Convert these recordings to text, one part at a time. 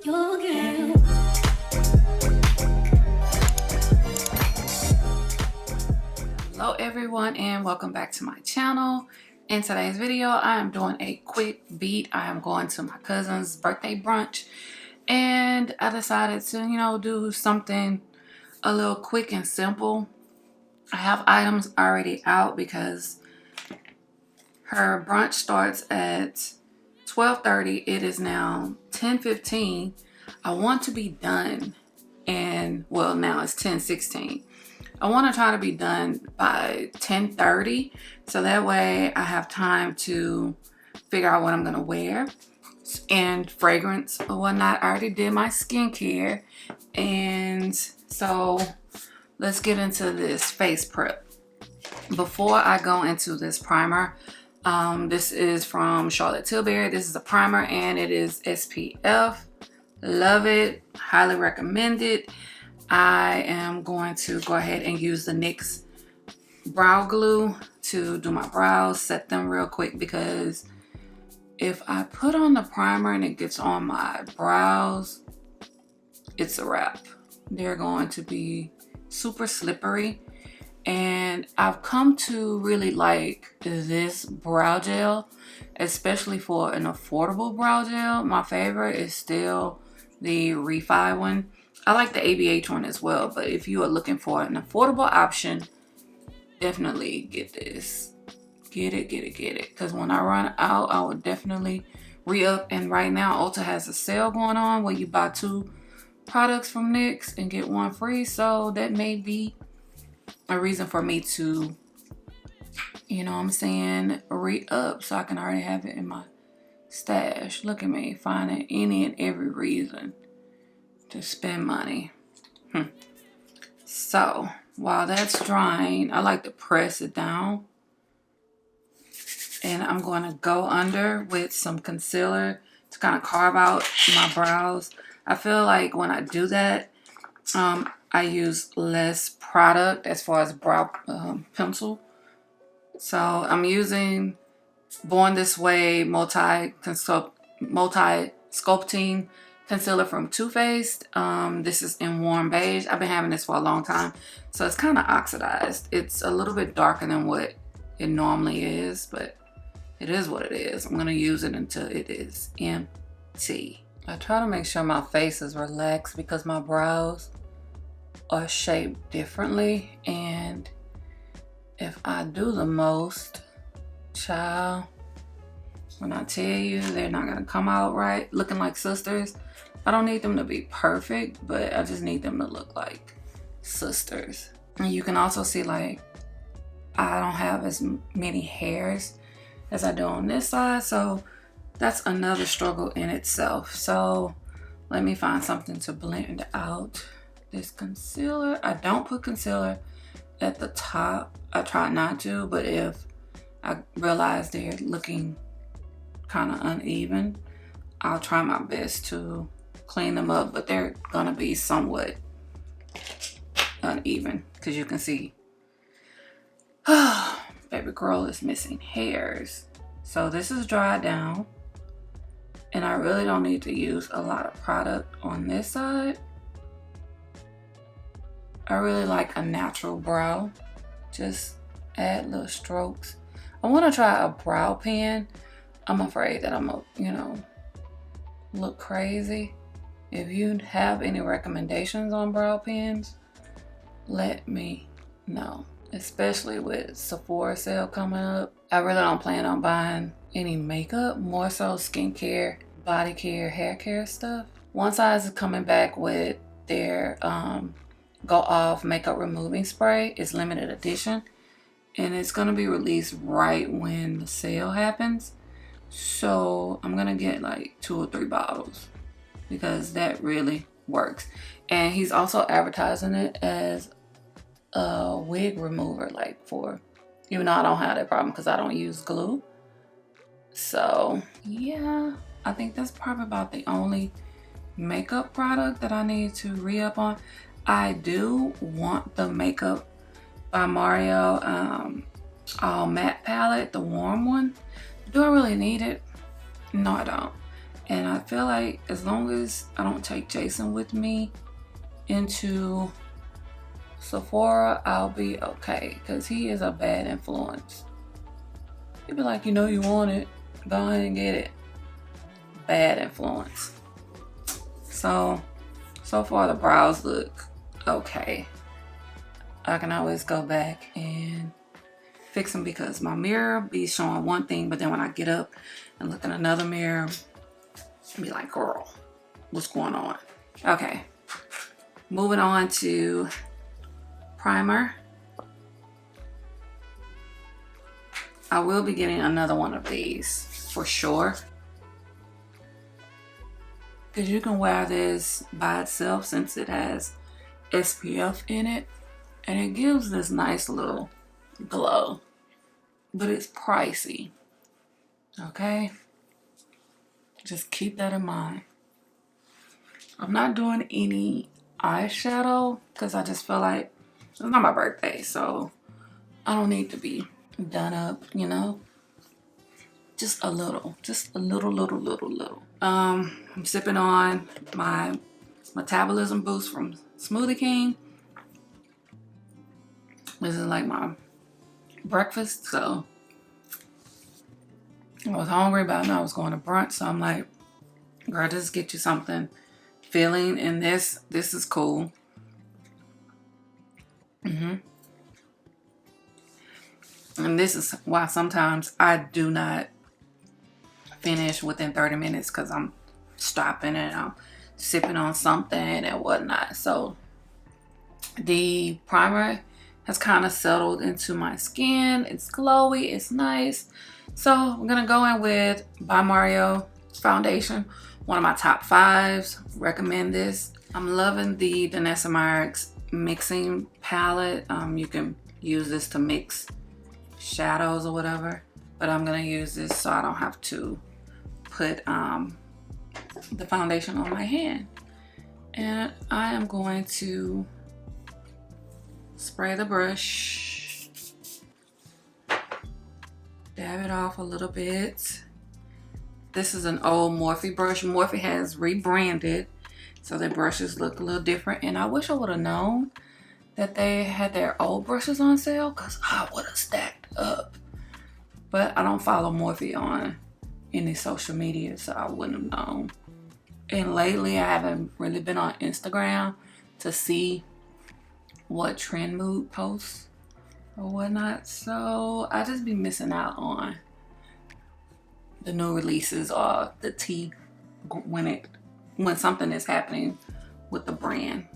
your girl. Hello everyone and welcome back to my channel. In today's video I am doing a quick beat. I am going to my cousin's birthday brunch and I decided to do something a little quick and simple. I have items already out because her brunch starts at 12:30. It is now 10:15. I want to be done, and well, now it's 10:16. I want to try to be done by 10:30 so that way I have time to figure out what I'm gonna wear and fragrance or whatnot. I already did my skincare, and so let's get into this face prep. Before I go into this primer, this is from Charlotte Tilbury. This is a primer and it is SPF. Love it, highly recommend it. I am going to go ahead and use the NYX brow glue to do my brows, set them real quick, because if I put on the primer and it gets on my brows, it's a wrap. They're going to be super slippery. And I've come to really like this brow gel, especially for an affordable brow gel. My favorite is still the Refi one. I like the ABH one as well, but if you are looking for an affordable option, definitely get this. Get it. Because when I run out, I would definitely re-up. And right now, Ulta has a sale going on where you buy 2 products from NYX and get 1 free. So that may be a reason for me to, re-up so I can already have it in my stash. Look at me finding any and every reason to spend money. So while that's drying, I like to press it down, and I'm going to go under with some concealer to kind of carve out my brows. I feel like when I do that, I use less product as far as brow pencil. So I'm using Born This Way multi sculpting concealer from Too Faced. This is in warm beige. I've been having this for a long time, so it's kind of oxidized. It's a little bit darker than what it normally is, but it is what it is. I'm going to use it until it is empty. I try to make sure my face is relaxed because my brows are shaped differently, and if I do the most, child, when I tell you they're not gonna come out right looking like sisters. I don't need them to be perfect, but I just need them to look like sisters. And you can also see, like, I don't have as many hairs as I do on this side, so that's another struggle in itself. So let me find something to blend out this concealer. I don't put concealer at the top. I try not to, but if I realize they're looking kind of uneven, I'll try my best to clean them up, but they're gonna be somewhat uneven because you can see baby girl is missing hairs. So this is dried down, and I really don't need to use a lot of product on this side. I really like a natural brow. Just add little strokes. I want to try a brow pen. I'm afraid that I'm gonna, look crazy. If you have any recommendations on brow pens, let me know. Especially with Sephora sale coming up. I really don't plan on buying any makeup, more so skincare, body care, hair care stuff. One Size is coming back with their Go Off makeup removing spray. It's limited edition, and it's gonna be released right when the sale happens. So I'm gonna get like 2 or 3 bottles because that really works. And he's also advertising it as a wig remover, like for, even though I don't have that problem because I don't use glue. So yeah, I think that's probably about the only makeup product that I need to re-up on. I do want the Makeup by Mario all matte palette, the warm one. Do I really need it? No, I don't. And I feel like as long as I don't take Jason with me into Sephora, I'll be okay, because he is a bad influence. He'd be like, you know you want it, go ahead and get it. Bad influence. So far the brows look okay. I can always go back and fix them, because my mirror be showing one thing, but then when I get up and look in another mirror, I'll be like, girl, what's going on? Okay, moving on to primer. I will be getting another one of these for sure, because you can wear this by itself since it has SPF in it, and it gives this nice little glow, but it's pricey. Okay, just keep that in mind. I'm not doing any eyeshadow because I just feel like it's not my birthday, so I don't need to be done up, you know. Just a little, little. I'm sipping on my Metabolism Boost from Smoothie King. This is like my breakfast, so I was hungry, but I know I was going to brunch, so I'm like, girl, just get you something filling, and this is cool. And this is why sometimes I do not finish within 30 minutes, because I'm stopping and I'm sipping on something and whatnot. So the primer has kind of settled into my skin. It's glowy, it's nice. So I'm gonna go in with By Mario foundation, one of my top 5s. Recommend this. I'm loving the Danessa Myricks mixing palette. You can use this to mix shadows or whatever, but I'm gonna use this so I don't have to put the foundation on my hand. And I am going to spray the brush, dab it off a little bit. This is an old Morphe brush. Morphe has rebranded, so their brushes look a little different, and I wish I would have known that they had their old brushes on sale, because I would have stacked up. But I don't follow Morphe on any social media, so I wouldn't have known. And lately I haven't really been on Instagram to see what trend mood posts or whatnot, so I just be missing out on the new releases or the tea when something is happening with the brand.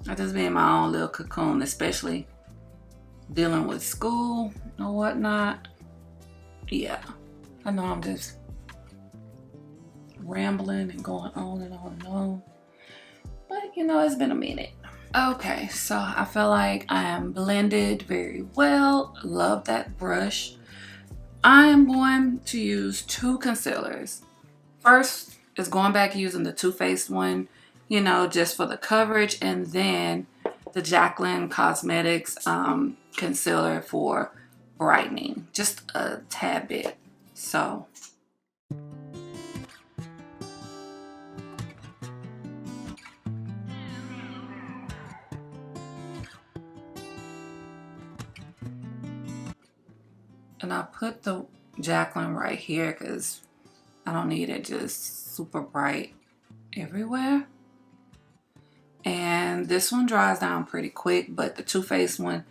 I just be in my own little cocoon, especially dealing with school or whatnot. Yeah, I know I'm just rambling and going on and on and on, but you know, it's been a minute. Okay, so I feel like I am blended very well. Love that brush. I am going to use 2 concealers. First is going back using the Too Faced one, you know, just for the coverage, and then the GLAM Cosmetics concealer for brightening, just a tad bit. So and I put the GLAM right here because I don't need it just super bright everywhere. And this one dries down pretty quick, but the Too Faced one,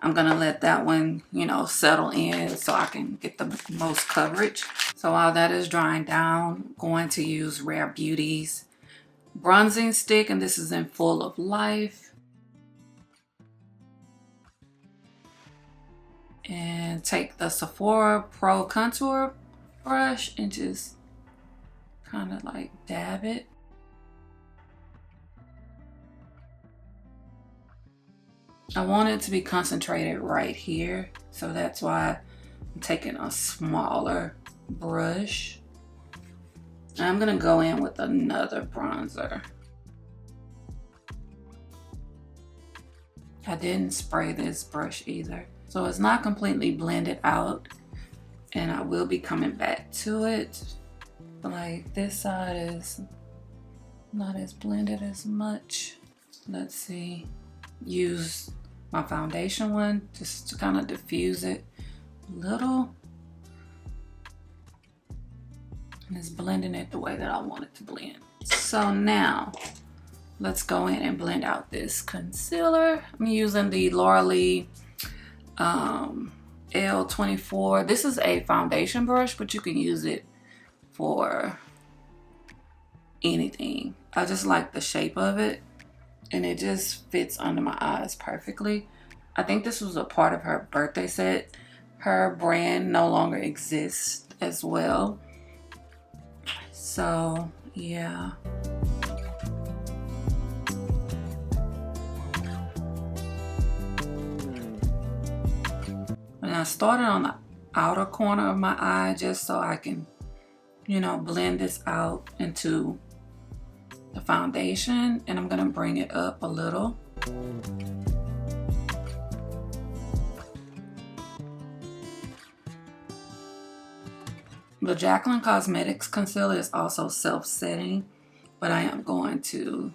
I'm gonna let that one, you know, settle in so I can get the most coverage. So while that is drying down, I'm going to use Rare Beauty's bronzing stick, and this is in Full of Life. And take the Sephora Pro Contour brush and just kind of like dab it. I want it to be concentrated right here, so that's why I'm taking a smaller brush. I'm gonna go in with another bronzer. I didn't spray this brush either, so it's not completely blended out, and I will be coming back to it. like this side is not as blended as much. Let's see. Use my foundation one just to kind of diffuse it a little. And it's blending it the way that I want it to blend. So now let's go in and blend out this concealer. I'm using the Laura L24. This is a foundation brush, but you can use it for anything. I just like the shape of it, and it just fits under my eyes perfectly. I think this was a part of her birthday set. Her brand no longer exists as well. So yeah. And I started on the outer corner of my eye just so I can, you know, blend this out into the foundation, and I'm gonna bring it up a little. The Jaclyn Cosmetics concealer is also self-setting, but I am going to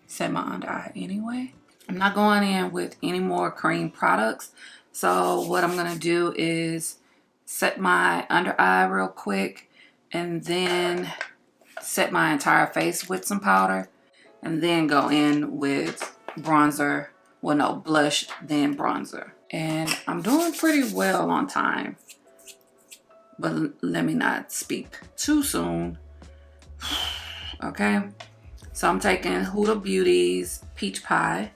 set my under eye anyway. I'm not going in with any more cream products. So what I'm gonna do is set my under eye real quick and then set my entire face with some powder and then go in with bronzer. Well, no, blush, then bronzer. And I'm doing pretty well on time, but let me not speak too soon. Okay, so I'm taking Huda Beauty's Peach Pie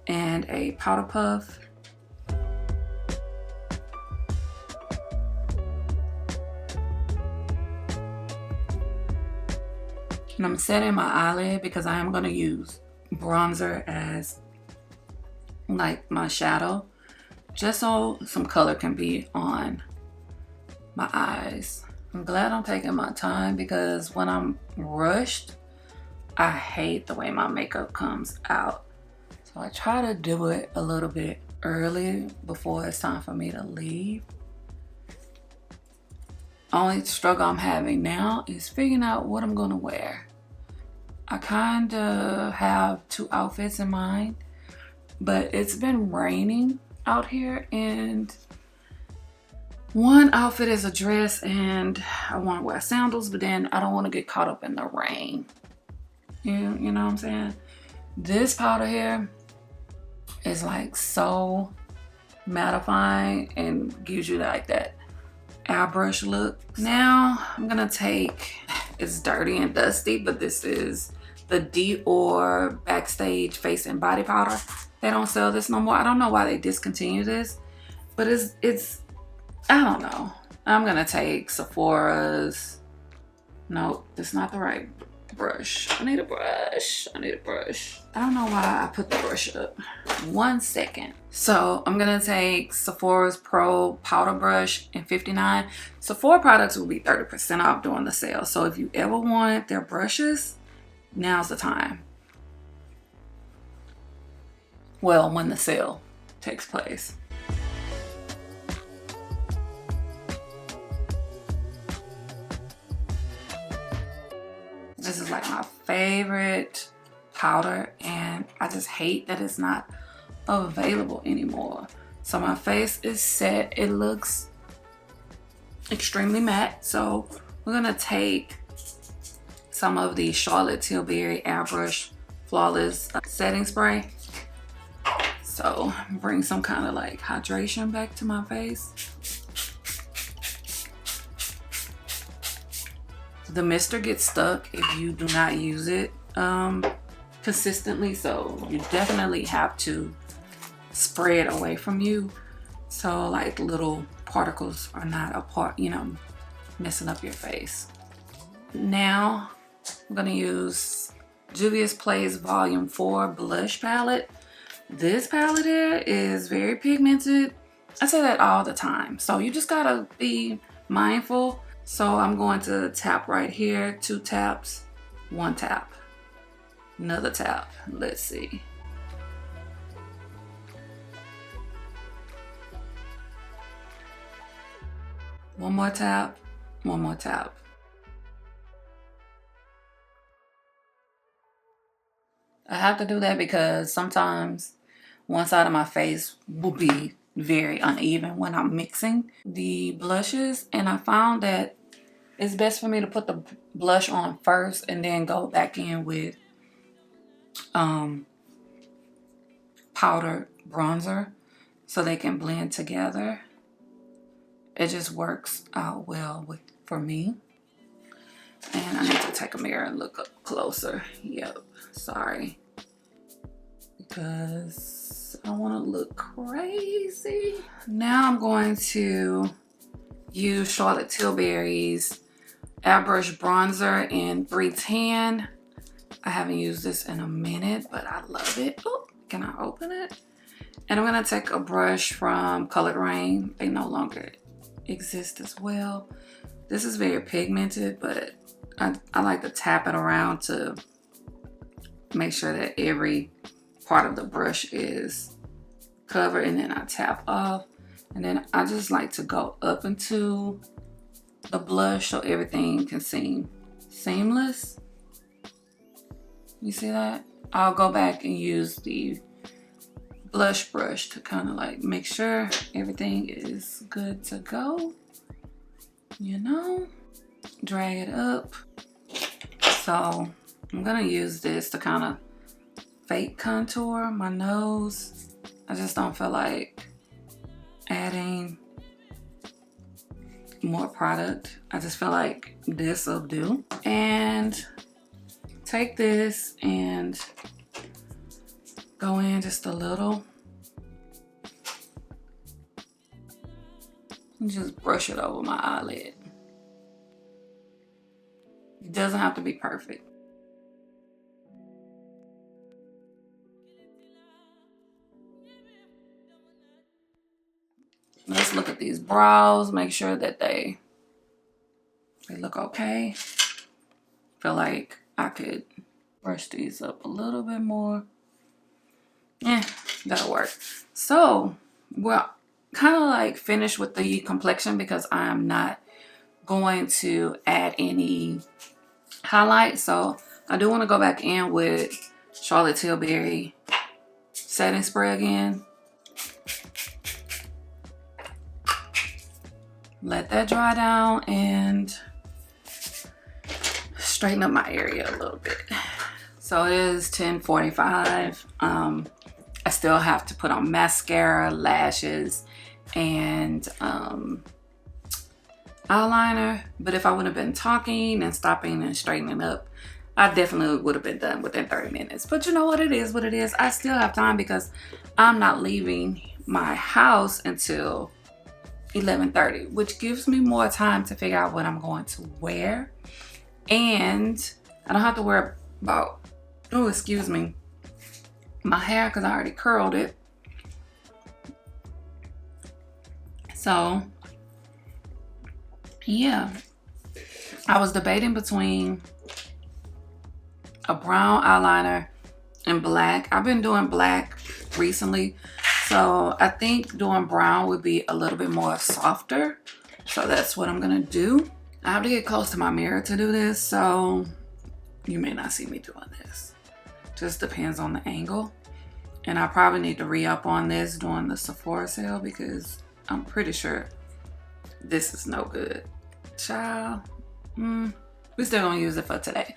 and a powder puff. And I'm setting my eyelid because I am going to use bronzer as like my shadow, just so some color can be on my eyes. I'm glad I'm taking my time because when I'm rushed, I hate the way my makeup comes out. So I try to do it a little bit early before it's time for me to leave. Only struggle I'm having now is figuring out what I'm gonna wear. I kind of have two outfits in mind, but it's been raining out here, and one outfit is a dress and I want to wear sandals, but then I don't want to get caught up in the rain. You know what I'm saying? This powder here is like so mattifying and gives you like that airbrush look. Now I'm gonna take, it's dirty and dusty, but this is the Dior Backstage Face and Body Powder. They don't sell this no more. I don't know why they discontinued this, but it's I don't know. I'm gonna take Sephora's, nope, that's not the right brush. I need a brush. I don't know why I put the brush up. 1 second. So I'm gonna take Sephora's Pro Powder Brush in 59. Sephora products will be 30% off during the sale. So if you ever want their brushes, now's the time. Well, when the sale takes place. This is like my favorite powder, and I just hate that it's not available anymore. So my face is set. It looks extremely matte. So we're gonna take some of the Charlotte Tilbury Airbrush Flawless Setting Spray. So bring some kind of like hydration back to my face. The mister gets stuck if you do not use it consistently, so you definitely have to spray it away from you so like little particles are not apart, you know, messing up your face. Now I'm gonna use Juvia's Place Volume 4 Blush Palette. This palette here is very pigmented. I say that all the time, so you just gotta be mindful. So I'm going to tap right here, 2 taps, 1 tap, another tap. Let's see. One more tap, one more tap. I have to do that because sometimes one side of my face will be very uneven when I'm mixing the blushes, and I found that it's best for me to put the blush on first and then go back in with powdered bronzer so they can blend together. It just works out well for me. And I need to take a mirror and look up closer. Yep, sorry. Because I want to look crazy. Now I'm going to use Charlotte Tilbury's Airbrush Bronzer in 310. I haven't used this in a minute, but I love it. Oh, can I open it? And I'm going to take a brush from Colored Rain. They no longer exist as well. This is very pigmented, but I like to tap it around to make sure that every part of the brush is covered, and then I tap off, and then I just like to go up into the blush so everything can seem seamless. You see that? I'll go back and use the blush brush to kind of like make sure everything is good to go, you know, drag it up. So I'm gonna use this to kind of fake contour my nose. I just don't feel like adding more product. I just feel like this will do. And take this and go in just a little and just brush it over my eyelid. It doesn't have to be perfect. Let's look at these brows, make sure that they look okay. Feel like I could brush these up a little bit more. Yeah, that'll work. So we're kind of like finished with the complexion because I'm not going to add any highlight. So I do want to go back in with Charlotte Tilbury setting spray again. Let that dry down and straighten up my area a little bit. So it is 10:45. I still have to put on mascara, lashes, and eyeliner. But if I would have been talking and stopping and straightening up, I definitely would have been done within 30 minutes. But you know what, it is what it is. I still have time because I'm not leaving my house until 11:30, which gives me more time to figure out what I'm going to wear. And I don't have to worry about, oh, excuse me, my hair because I already curled it. So yeah, I was debating between a brown eyeliner and black. I've been doing black recently, so I think doing brown would be a little bit more softer. So that's what I'm gonna do. I have to get close to my mirror to do this, so you may not see me doing this. Just depends on the angle. And I probably need to re-up on this during the Sephora sale because I'm pretty sure this is no good. Child, we're still gonna use it for today.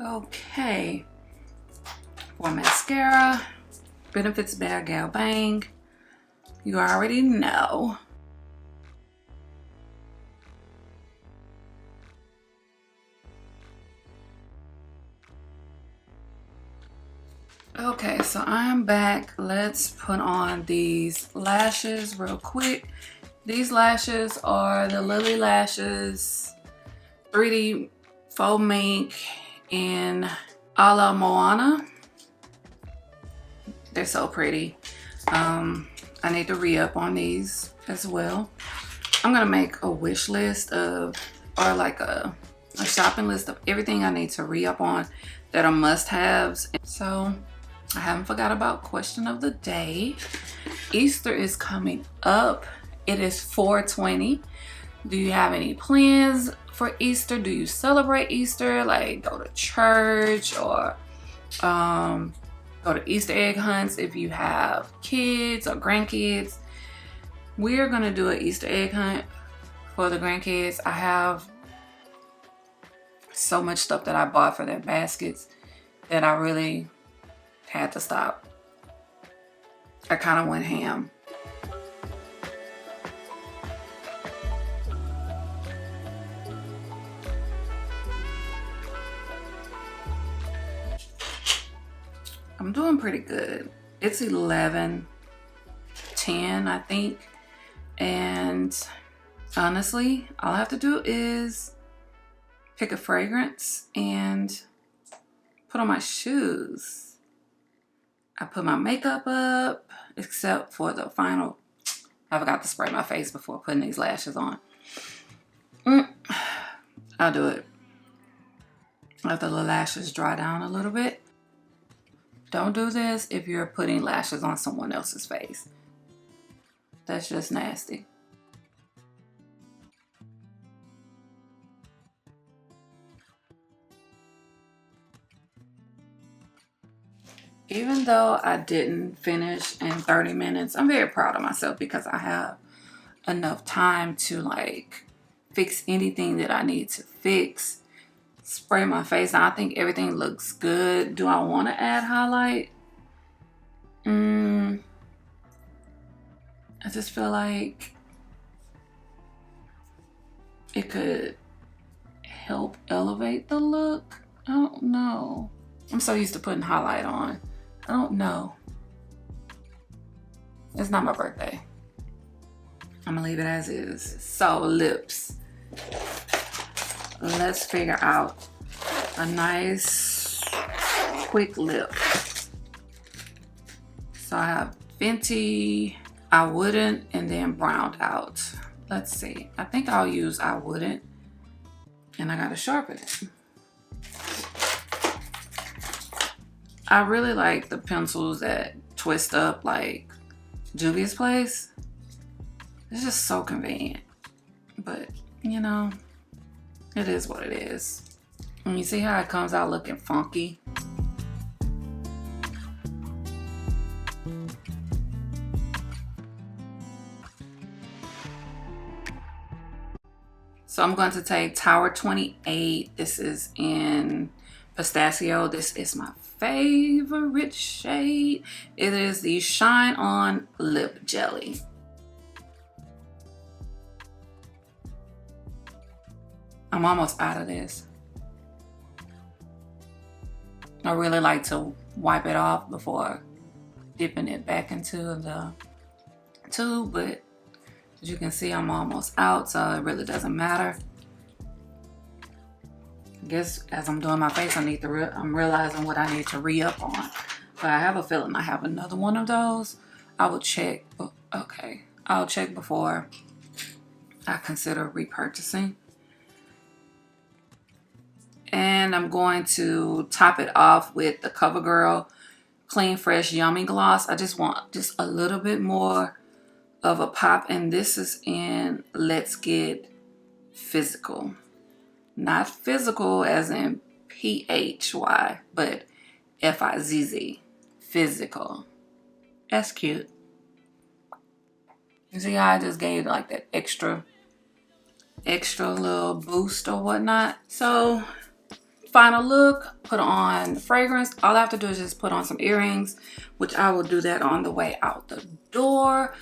Okay, for mascara, Benefits Bad Gal Bang. You already know. Okay, so I'm back. Let's put on these lashes real quick. These lashes are the Lily Lashes 3D Faux Mink in a la Moana. They're so pretty. I need to re-up on these as well. I'm gonna make a wish list of, or like a shopping list of everything I need to re-up on that are must-haves. So I haven't forgot about question of the day. Easter is coming up. It is 4/20. Do you have any plans for Easter? Do you celebrate Easter? Like go to church or go to Easter egg hunts if you have kids or grandkids. We're gonna do an Easter egg hunt for the grandkids. I have so much stuff that I bought for their baskets that I really had to stop. I kind of went ham. I'm doing pretty good. It's 11:10, I think. And honestly, all I have to do is pick a fragrance and put on my shoes. I put my makeup up, except for the final. I forgot to spray my face before putting these lashes on. I'll do it after the lashes dry down a little bit. Don't do this if you're putting lashes on someone else's face. That's just nasty. Even though I didn't finish in 30 minutes, I'm very proud of myself because I have enough time to like fix anything that I need to fix. Spray my face. I think everything looks good. Do I want to add highlight? I just feel like it could help elevate the look. I don't know. I'm so used to putting highlight on. I don't know. It's not my birthday. I'm gonna leave it as is. So lips. Let's figure out a nice quick lip. So I have Fenty, I Wouldn't, and then Browned Out. Let's see. I think I'll use I Wouldn't, and I gotta sharpen it. I really like the pencils that twist up like Juvia's Place. It's just so convenient. But, you know, it is what it is. And you see how it comes out looking funky? So I'm going to take Tower 28. This is in Pistachio. This is my favorite shade. It is the Shine On Lip Jelly. I'm almost out of this. I really like to wipe it off before dipping it back into the tube, but as you can see, I'm almost out, so it really doesn't matter. I guess as I'm doing my face, I'm realizing what I need to re-up on. But I have a feeling I have another one of those. I will check. Okay, I'll check before I consider repurchasing. And I'm going to top it off with the CoverGirl Clean Fresh Yummy Gloss. I just want just a little bit more of a pop, and this is in Let's Get Physical. Not physical as in P-H-Y, but F-I-Z-Z. Physical. That's cute. You see how I just gave like that extra little boost or whatnot. So final look, put on the fragrance. All I have to do is just put on some earrings, which I will do that on the way out the door.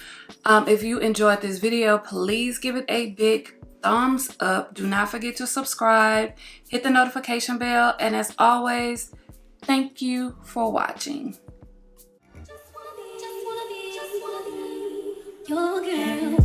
If you enjoyed this video, please give it a big thumbs up. Do not forget to subscribe, hit the notification bell, and as always, thank you for watching. Your girl.